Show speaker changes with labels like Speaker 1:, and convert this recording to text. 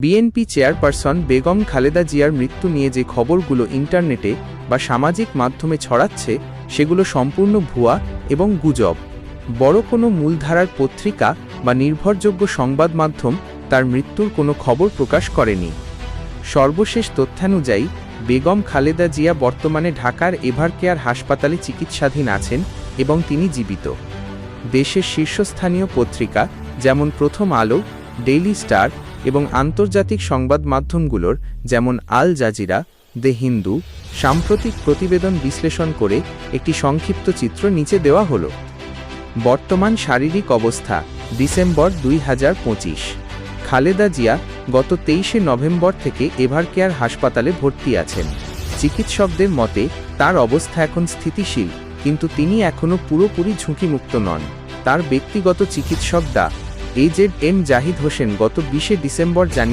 Speaker 1: BNP chairperson Begum Khaleda জিয়ার মৃত্যু নিয়ে যে খবরগুলো ইন্টারনেটে বা সামাজিক মাধ্যমে ছড়াচ্ছে সেগুলো সম্পূর্ণ ভুয়া এবং গুজব। বড় কোনো মূলধারার পত্রিকা বা নির্ভরযোগ্য সংবাদ মাধ্যম তার মৃত্যুর কোনো খবর প্রকাশ করেনি। সর্বশেষ তথ্যানুযায়ী বেগম খালেদা জিয়া বর্তমানে ঢাকার এভারকেয়ার হাসপাতালে চিকিৎসাধীন আছেন এবং তিনি জীবিত। দেশের শীর্ষস্থানীয় পত্রিকা যেমন প্রথম আলো, ডেইলি স্টার এবং আন্তর্জাতিক সংবাদ মাধ্যমগুলোর যেমন আল জাজিরা, দ্য হিন্দু সাম্প্রতিক প্রতিবেদন বিশ্লেষণ করে একটি সংক্ষিপ্ত চিত্র নিচে দেওয়া হলো। বর্তমান শারীরিক অবস্থা ডিসেম্বর 2025। খালেদা জিয়া গত 23শে নভেম্বর থেকে এভারকেয়ার হাসপাতালে ভর্তি আছেন। চিকিৎসকদের মতে তার অবস্থা এখন স্থিতিশীল, কিন্তু তিনি এখনও পুরোপুরি ঝুঁকিমুক্ত নন। তার ব্যক্তিগত চিকিৎসক ডা. এজেড এম জাহিদ হোসেন গত 20শে ডিসেম্বর জানিয়েছেন